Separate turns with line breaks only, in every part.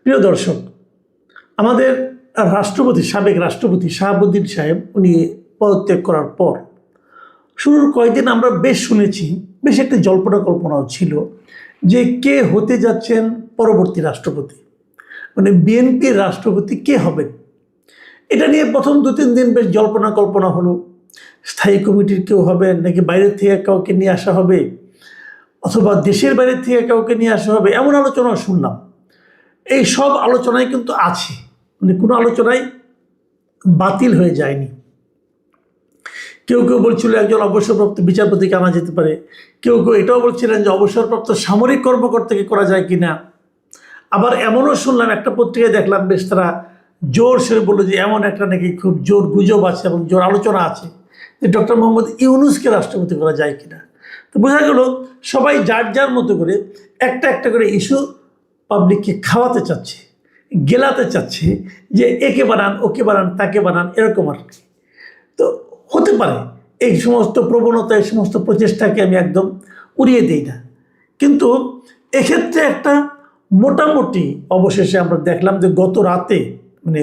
প্রিয় দর্শক, আমাদের সাবেক রাষ্ট্রপতি শাহাবুদ্দিন সাহেব উনি পদত্যাগ করার পর শুরুর কয়েকদিন আমরা বেশ শুনেছি, বেশ একটা জল্পনা কল্পনাও ছিল যে কে হতে যাচ্ছেন পরবর্তী রাষ্ট্রপতি, মানে বিএনপির রাষ্ট্রপতি কে হবেন। এটা নিয়ে প্রথম 2-3 দিন বেশ জল্পনা কল্পনা হলো। স্থায়ী কমিটির কেউ হবেন নাকি বাইরের থেকে কাউকে নিয়ে আসা হবে, অথবা দেশের বাইরের থেকে কাউকে নিয়ে আসা হবে, এমন আলোচনা শুনলাম। এই সব আলোচনায় কিন্তু আছে, মানে কোনো আলোচনায় বাতিল হয়ে যায়নি। কেউ কেউ বলছিল একজন অবসরপ্রাপ্ত বিচারপতিকে আনা যেতে পারে, কেউ কেউ এটাও বলছিলেন যে অবসরপ্রাপ্ত সামরিক কর্মকর্তাকে করা যায় কিনা। আবার এমনও শুনলাম, একটা পত্রিকায় দেখলাম বেশ তারা জোর সে বললো যে এমন একটা নাকি খুব জোর গুজব আছে এবং জোর আলোচনা আছে যে ডক্টর মোহাম্মদ ইউনূসকে রাষ্ট্রপতি করা যায় কিনা। তো বোঝা গেল সবাই যার যার মতো করে একটা একটা করে ইস্যু পাবলিককে খাওয়াতে চাচ্ছে, গেলাতে চাচ্ছে যে একে বানান, ওকে বানান, তাকে বানান, এরকম আর কি। তো হতে পারে এই সমস্ত প্রবণতা, এই সমস্ত প্রচেষ্টাকে আমি একদম উড়িয়ে দিই না, কিন্তু এক্ষেত্রে একটা মোটামুটি অবশেষে আমরা দেখলাম যে গত রাতে, মানে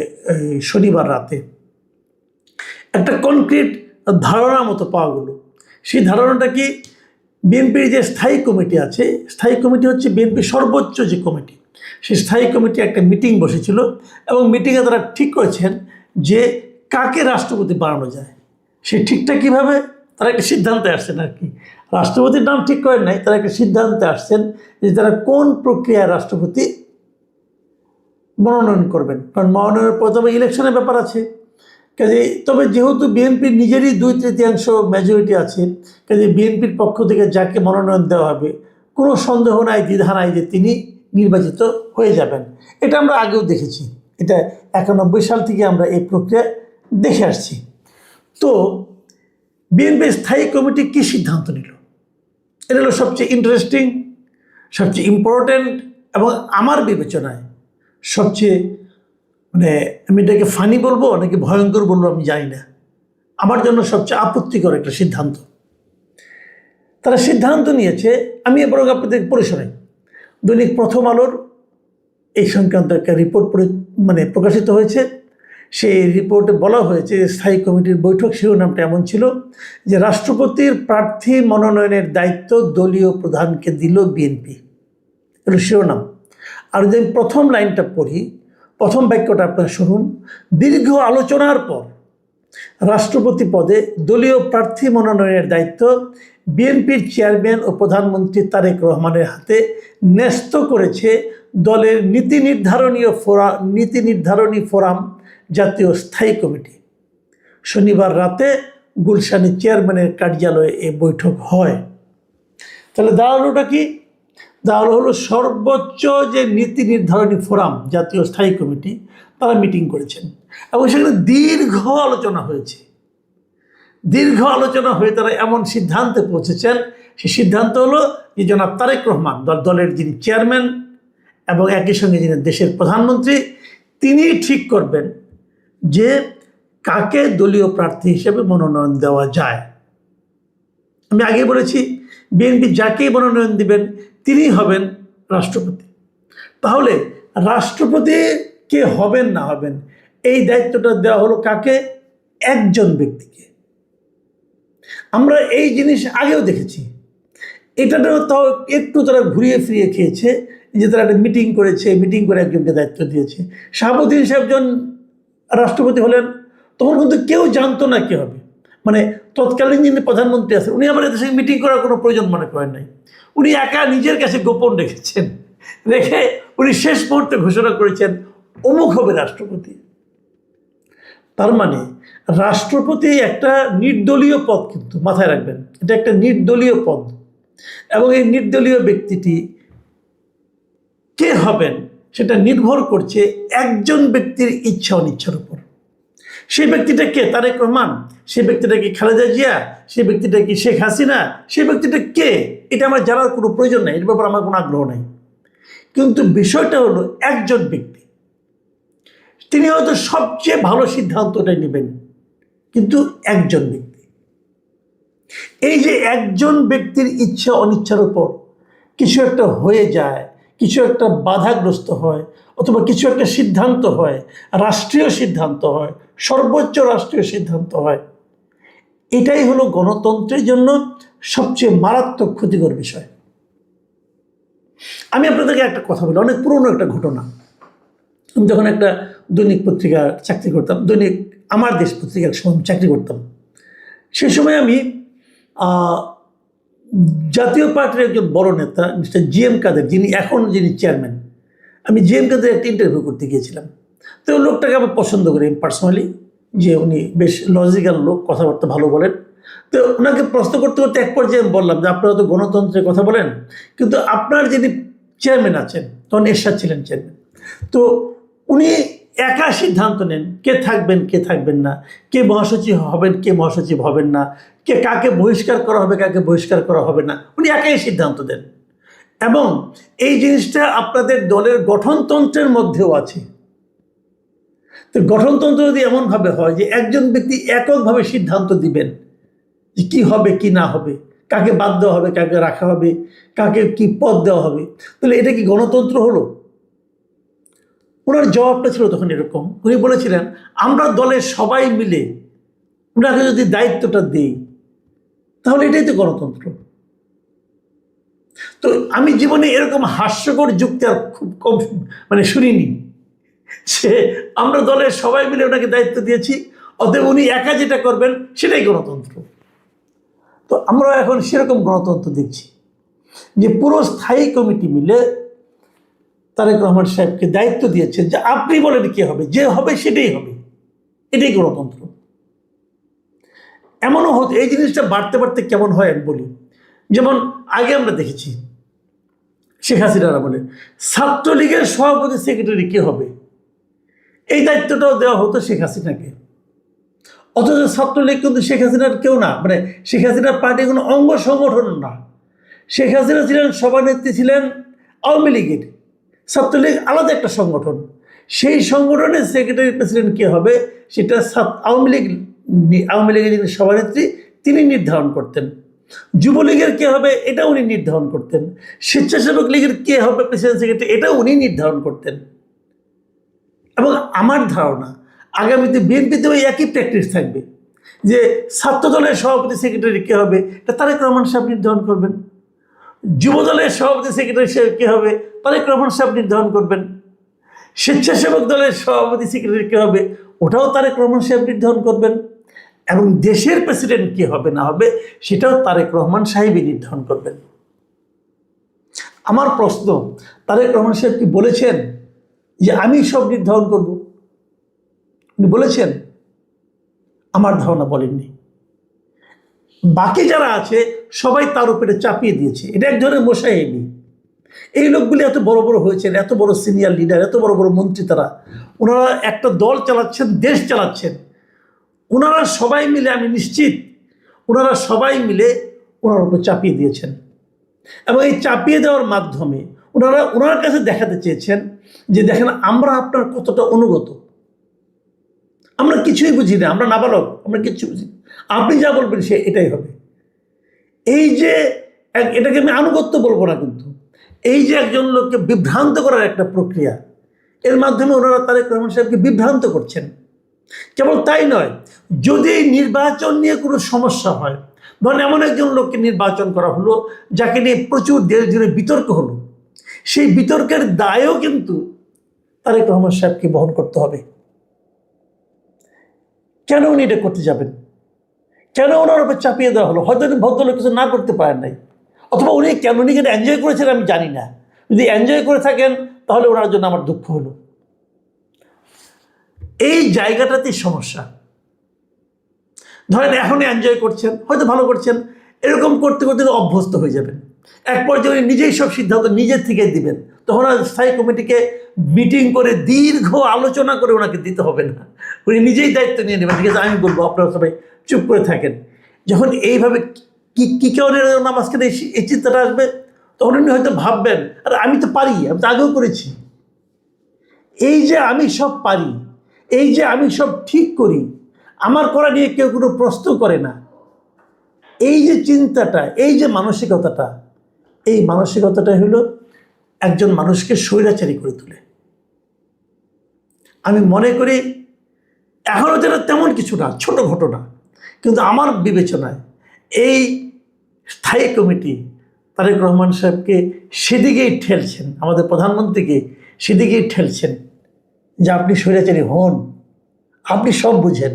শনিবার রাতে একটা কনক্রিট ধারণা মতো পাওয়া গেল। সেই ধারণাটা কি, বিএনপির যে স্থায়ী কমিটি আছে, স্থায়ী কমিটি হচ্ছে বিএনপির সর্বোচ্চ যে কমিটি, সেই স্থায়ী কমিটি একটা মিটিং বসেছিল এবং মিটিংয়ে তারা ঠিক করেছেন যে কাকে রাষ্ট্রপতি বানানো যায়। সেই ঠিকটা কীভাবে, তারা একটা সিদ্ধান্তে আসছেন আর কি। রাষ্ট্রপতির নাম ঠিক করেন নাই, তারা একটা সিদ্ধান্তে আসছেন যে তারা কোন প্রক্রিয়ায় রাষ্ট্রপতি মনোনয়ন করবেন। কারণ মনোনয়নের পর তবে ইলেকশনের ব্যাপার আছে, কাজে তবে যেহেতু বিএনপির নিজেরই 2/3 মেজরিটি আছে, কাজে বিএনপির পক্ষ থেকে যাকে মনোনয়ন দেওয়া হবে কোনো সন্দেহ নাই, দ্বিধা নাই যে তিনি নির্বাচিত হয়ে যাবেন। এটা আমরা আগেও দেখেছি, এটা 91 সাল থেকে আমরা এই প্রক্রিয়া দেখে আসছি। তো বিএনপির স্থায়ী কমিটি কী সিদ্ধান্ত নিল, এটা হলো সবচেয়ে ইন্টারেস্টিং, সবচেয়ে ইম্পর্ট্যান্ট এবং আমার বিবেচনায় সবচেয়ে, মানে আমি এটাকে ফানি বলবো নাকি ভয়ঙ্কর বলবো আমি জানি না, আমার জন্য সবচেয়ে আপত্তিকর একটা সিদ্ধান্ত। তারা সিদ্ধান্ত নিয়েছে, আমি বরং আপনাদের পড়ে শোনাই। দৈনিক প্রথম আলোর এই সংক্রান্ত একটা রিপোর্ট প্রকাশিত হয়েছে। সেই রিপোর্টে বলা হয়েছে স্থায়ী কমিটির বৈঠক শিরোনামটা এমন ছিল যে রাষ্ট্রপতির প্রার্থী মনোনয়নের দায়িত্ব দলীয় প্রধানকে দিল বিএনপি, এটা শিরোনাম। আর যদি আমি প্রথম লাইনটা পড়ি, প্রথম বাক্যটা আপনারা শুনুন। দীর্ঘ আলোচনার পর রাষ্ট্রপতি পদে দলীয় প্রার্থী মনোনয়নের দায়িত্ব বিএনপির চেয়ারম্যান ও প্রধানমন্ত্রী তারেক রহমানের হাতে ন্যস্ত করেছে দলের নীতি নির্ধারণী ফোরাম জাতীয় স্থায়ী কমিটি। শনিবার রাতে গুলশানে চেয়ারম্যানের কার্যালয়ে এই বৈঠক হয়। তাহলে দাঁড়ালোটা কি, দাঁড়ালো হলো সর্বোচ্চ যে নীতি নির্ধারণী ফোরাম জাতীয় স্থায়ী কমিটি, তারা মিটিং করেছেন এবং সেখানে দীর্ঘ আলোচনা হয়েছে। দীর্ঘ আলোচনা হয়ে তারা এমন সিদ্ধান্তে পৌঁছেছেন, সেই সিদ্ধান্ত হলো যে জনাব তারেক রহমান দলের যিনি চেয়ারম্যান এবং একই সঙ্গে যিনি দেশের প্রধানমন্ত্রী, তিনি ঠিক করবেন যে কাকে দলীয় প্রার্থী হিসেবে মনোনয়ন দেওয়া যায়। আমি আগে বলেছি বিএনপি যাকেই মনোনয়ন দিবেন তিনি হবেন রাষ্ট্রপতি। তাহলে রাষ্ট্রপতি কে হবেন না হবেন এই দায়িত্বটা দেওয়া হলো কাকে, একজন ব্যক্তিকে। আমরা এই জিনিস আগেও দেখেছি, এটাও তাও একটু তারা ঘুরিয়ে ফিরিয়ে খেয়েছে যে তারা একটা মিটিং করেছে, মিটিং করে একজনকে দায়িত্ব দিয়েছে। শাহাবুদ্দিন সাহেব যখন রাষ্ট্রপতি হলেন তখন কিন্তু কেউ জানতো না কী হবে, মানে তৎকালীন যিনি প্রধানমন্ত্রী আছেন উনি আবার এদের সঙ্গে মিটিং করার কোনো প্রয়োজন মনে করেন নাই। উনি একা নিজের কাছে গোপন রেখেছেন, রেখে উনি শেষ মুহূর্তে ঘোষণা করেছেন অমুক হবে রাষ্ট্রপতি। তার মানে রাষ্ট্রপতি একটা নির্দলীয় পদ, কিন্তু মাথায় রাখবেন এটা একটা নির্দলীয় পদ এবং এই নির্দলীয় ব্যক্তিটি কে হবেন সেটা নির্ভর করছে একজন ব্যক্তির ইচ্ছা অনিচ্ছার উপর। সেই ব্যক্তিটা কে, তারেক রহমান, সেই ব্যক্তিটা কি খালেদা জিয়া, সেই ব্যক্তিটা কি শেখ হাসিনা, সেই ব্যক্তিটা কে, এটা আমার জানার কোনো প্রয়োজন নেই, এর ব্যাপারে আমার কোনো আগ্রহ নেই। কিন্তু বিষয়টা হলো একজন ব্যক্তি, তিনি হয়তো সবচেয়ে ভালো সিদ্ধান্তটা নেবেন, কিন্তু একজন ব্যক্তি। এই যে একজন ব্যক্তির ইচ্ছা অনিচ্ছার উপর কিছু একটা হয়ে যায়, কিছু একটা বাধাগ্রস্ত হয়, অথবা কিছু একটা সিদ্ধান্ত হয়, রাষ্ট্রীয় সিদ্ধান্ত হয়, সর্বোচ্চ রাষ্ট্রীয় সিদ্ধান্ত হয়, এটাই হলো গণতন্ত্রের জন্য সবচেয়ে মারাত্মক ক্ষতিকর বিষয়। আমি আপনাদেরকে একটা কথা বলি, অনেক পুরনো একটা ঘটনা। আমি যখন একটা দৈনিক পত্রিকার চাকরি করতাম, দৈনিক আমার দেশ পত্রিকার সময় চাকরি করতাম, সে সময় আমি জাতীয় পার্টির একজন বড় নেতা মিস্টার জিএম কাদের, যিনি চেয়ারম্যান, আমি জিএম কাদের একটা ইন্টারভিউ করতে গিয়েছিলাম। তো ওই লোকটাকে আমি পছন্দ করি পার্সোনালি, যে উনি বেশ লজিক্যাল লোক, কথাবার্তা ভালো বলেন। তো ওনাকে প্রশ্ন করতে করতে এক পর্যায়ে আমি বললাম যে আপনারা তো গণতন্ত্রের কথা বলেন, কিন্তু আপনার যিনি চেয়ারম্যান আছেন, তখন এরশাদ ছিলেন চেয়ারম্যান, তো উনি একা সিদ্ধান্ত নেন কে থাকবেন কে থাকবেন না, কে মহাসচিব হবেন কে মহাসচিব হবেন না, কে কাকে বহিষ্কার করা হবে কাকে বহিষ্কার করা হবে না, উনি একাই সিদ্ধান্ত দেন। এবং এই জিনিসটা আপনাদের দলের গঠনতন্ত্রের মধ্যেও আছে। তো গঠনতন্ত্র যদি এমনভাবে হয় যে একজন ব্যক্তি এককভাবে সিদ্ধান্ত দিবেন যে কী হবে কি না হবে, কাকে বাদ দেওয়া হবে কাকে রাখা হবে, কাকে কি পদ দেওয়া হবে, তাহলে এটা কি গণতন্ত্র হলো? ওনার জবাবটা ছিল তখন এরকম, উনি বলেছিলেন আমরা দলের সবাই মিলে ওনাকে যদি দায়িত্বটা দিই তাহলে এটাই তো গণতন্ত্র। তো আমি জীবনে এরকম হাস্যকর যুক্তি আর খুব কম শুনিনি, যে আমরা দলের সবাই মিলে ওনাকে দায়িত্ব দিয়েছি, অতএব উনি একা যেটা করবেন সেটাই গণতন্ত্র। তো আমরা এখন সেরকম গণতন্ত্র দেখছি যে পুরো স্থায়ী কমিটি মিলে তারেক রহমান সাহেবকে দায়িত্ব দিয়েছে যে আপনি বলেন কি হবে, যে হবে সেটাই হবে, এটাই গণতন্ত্র। এমনও হতো, এই জিনিসটা বাড়তে বাড়তে কেমন হয় আমি বলি। যেমন আগে আমরা দেখেছি শেখ হাসিনারা বলে ছাত্রলীগের সভাপতি সেক্রেটারি কে হবে, এই দায়িত্বটাও দেওয়া হতো শেখ হাসিনাকে। অথচ ছাত্রলীগ কিন্তু শেখ হাসিনার কেউ না, শেখ হাসিনার পার্টির কোনো অঙ্গ সংগঠন না। শেখ হাসিনা ছিলেন সভানেত্রী, ছিলেন আওয়ামী লীগের, ছাত্রলীগ আলাদা একটা সংগঠন। সেই সংগঠনের সেক্রেটারি প্রেসিডেন্ট কে হবে সেটা আওয়ামী লীগের যিনি সভানেত্রী তিনি নির্ধারণ করতেন। যুবলীগের কে হবে এটা উনি নির্ধারণ করতেন। স্বেচ্ছাসেবক লীগের কে হবে প্রেসিডেন্ট সেক্রেটারি এটা উনি নির্ধারণ করতেন। এবং আমার ধারণা আগামীতে বিএনপিতে ওই একই প্র্যাকটিস থাকবে, যে ছাত্র দলের সভাপতি সেক্রেটারি কে হবে এটা তারেক রহমান সাহেব নির্ধারণ করবেন, যুব দলের সভাপতি সেক্রেটারি সাহেব কে হবে তারেক রহমান সাহেব নির্ধারণ করবেন, স্বেচ্ছাসেবক দলের সভাপতি সেক্রেটারি কে হবে ওটাও তারেক রহমান সাহেব নির্ধারণ করবেন, এবং দেশের প্রেসিডেন্ট কে হবে না হবে সেটাও তারেক রহমান সাহেবই নির্ধারণ করবেন। আমার প্রশ্ন, তারেক রহমান সাহেব কি বলেছেন যে আমি সব নির্ধারণ করব? উনি বলেছেন? আমার ধারণা বলেননি। বাকি যারা আছে সবাই তার উপরে চাপিয়ে দিয়েছে, এটা এক ধরনের মোসাহেবি। এই লোকগুলি এত বড় বড় হয়েছেন, এত বড় সিনিয়র লিডার, এত বড় বড় মন্ত্রী, তারা ওনারা একটা দল চালাচ্ছেন, দেশ চালাচ্ছেন, ওনারা সবাই মিলে, আমি নিশ্চিত ওনারা সবাই মিলে ওনার উপর চাপিয়ে দিয়েছেন। এবং এই চাপিয়ে দেওয়ার মাধ্যমে ওনার কাছে দেখাতে চেয়েছেন যে দেখেন আমরা আপনার কতটা অনুগত, আমরা কিছুই বুঝি না, আমরা নাবালক, আমরা কিচ্ছু বুঝি না, আপনি যা বলবেন সে এটাই হবে। এই যে এটাকে আমি আনুগত্য বলবো না, কিন্তু এই যে একজন লোককে বিভ্রান্ত করার একটা প্রক্রিয়া, এর মাধ্যমে ওনারা তারেক রহমান সাহেবকে বিভ্রান্ত করছেন। কেবল তাই নয়, যদি এই নির্বাচন নিয়ে কোনো সমস্যা হয়, ধরেন এমন একজন লোককে নির্বাচন করা হলো যাকে নিয়ে প্রচুর দেশ জুড়ে বিতর্ক হলো, সেই বিতর্কের দায়ও কিন্তু তারেক রহমান সাহেবকে বহন করতে হবে। কেন উনি এটা করতে যাবেন? কেন ওনার উপর চাপিয়ে দেওয়া হলো? হয়তো ভদ্রলোক কিছু না করতে পারেন নাই, অথবা উনি কেন উনি এটা এনজয় করেছেন আমি জানি না। যদি এনজয় করে থাকেন তাহলে ওনার জন্য আমার দুঃখ হলো। এই জায়গাটাতেই সমস্যা। ধরেন এখন এনজয় করছেন, হয়তো ভালো করছেন, এরকম করতে করতে অভ্যস্ত হয়ে যাবেন। এক পর্যায়ে উনি নিজেই সব সিদ্ধান্ত নিজের থেকে দিবেন, তখন আর স্থায়ী কমিটিকে মিটিং করে দীর্ঘ আলোচনা করে ওনাকে দিতে হবে না, উনি নিজেই দায়িত্ব নিয়ে নেবেন। ঠিক আছে, আমি বলবো আপনারা সবাই চুপ করে থাকেন। যখন এইভাবে কি কারণে নামাজকে এই চিন্তাটা আসবে, তখন উনি হয়তো ভাববেন আর আমি তো পারি, আমি তো আগেও করেছি। এই যে আমি সব পারি, এই যে আমি সব ঠিক করি, আমার করা নিয়ে কেউ কোনো প্রশ্ন করে না, এই যে চিন্তাটা, এই যে মানসিকতাটা, এই মানসিকতাটাই হলো একজন মানুষকে স্বৈরাচারী করে তোলে। আমি মনে করি এখনও যেন তেমন কিছু না, ছোট ঘটনা, কিন্তু আমার বিবেচনায় এই স্থায়ী কমিটি তারেক রহমান সাহেবকে সেদিকেই ঠেলছেন, আমাদের প্রধানমন্ত্রীকে সেদিকেই ঠেলছেন যে আপনি স্বৈরাচারী হন, আপনি সব বুঝেন।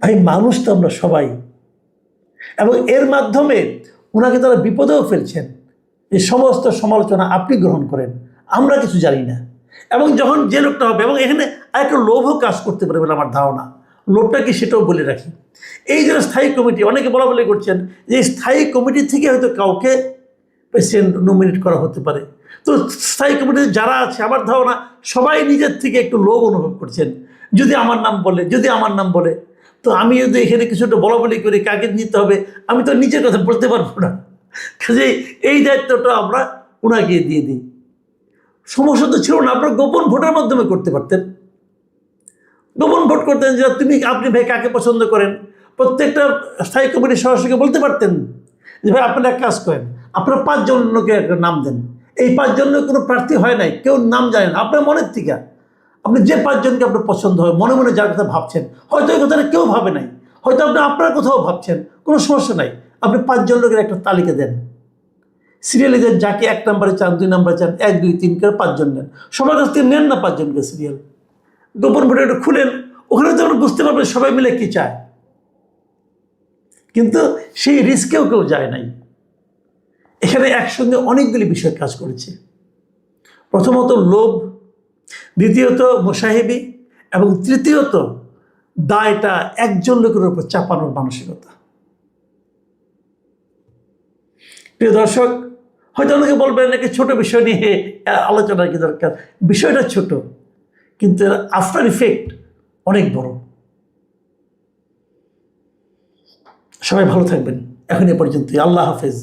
ভাই, মানুষ তো আমরা সবাই, এবং এর মাধ্যমে ওনাকে তারা বিপদেও ফেলছেন। এই সমস্ত সমালোচনা আপনি গ্রহণ করেন, আমরা কিছু জানি না। এবং যখন যে লোকটা হবে, এবং এখানে আরেকটা লোভও কাজ করতে পারে বলে আমার ধারণা। লোভটা কি সেটাও বলে রাখি। এই যে স্থায়ী কমিটি, অনেকে বলা বলি করছেন যে স্থায়ী কমিটি থেকে হয়তো কাউকে প্রেসিডেন্ট নমিনেট করা হতে পারে। তো স্থায়ী কমিটিতে যারা আছে, আমার ধারণা সবাই নিজের থেকে একটু লোভ অনুভব করছেন, যদি আমার নাম বলে, যদি আমার নাম বলে, তো আমি যদি এখানে কিছুটা বলা বলি করি কাকে নিতে হবে, আমি তো নিজের কথা বলতে পারবো না। কাজে এই দায়িত্বটা আমরা ওনাকে দিয়ে দিই। সমস্যা তো ছিল না, আপনারা গোপন ভোটের মাধ্যমে করতে পারতেন। গোপন ভোট করতেন যে আপনি ভাই কাকে পছন্দ করেন, প্রত্যেকটা স্থায়ী কমিটির সদস্যকে বলতে পারতেন যে ভাই আপনারা এক কাজ করেন, আপনারা 5 জনকে একটা নাম দেন। এই 5 জনের কোনো প্রার্থী হয় নাই, কেউ নাম জানেন, আপনার মনের থেকে আপনি যে 5 জনকে আপনার পছন্দ হয়, মনে মনে যার কথা ভাবছেন, হয়তো এই কথাটা কেউ ভাবে নাই, হয়তো আপনি আপনার কোথাও ভাবছেন, কোনো সমস্যা নাই। আপনি 5 জন লোকের একটা তালিকা দেন, সিরিয়ালে দেন, যাকে 1 নম্বরে চান, 2 নম্বরে চান, 1 2 3 করে 5 জন নেন। সবার কাছ থেকে নেন না 5 জনকে সিরিয়াল, গোপন ভোটে একটু খুলেন, ওখানে তো আমরা বুঝতে পারবেন সবাই মিলে কি চায়। কিন্তু সেই রিস্কেও কেউ যায় নাই। এখানে একসঙ্গে অনেকগুলি বিষয় কাজ করেছে। প্রথমত লোভ, দ্বিতীয়ত মোসাহেবি, এবং তৃতীয়ত দায়টা একজন লোকের উপর চাপানোর মানসিকতা। প্রিয় দর্শক, হয়তো অনেকে বলবেন নাকি ছোট বিষয় নিয়ে আলোচনা কি দরকার। বিষয়টা ছোট, কিন্তু আফটার ইফেক্ট অনেক বড়। সবাই ভালো থাকবেন, এখন এ পর্যন্তই। আল্লাহ হাফেজ।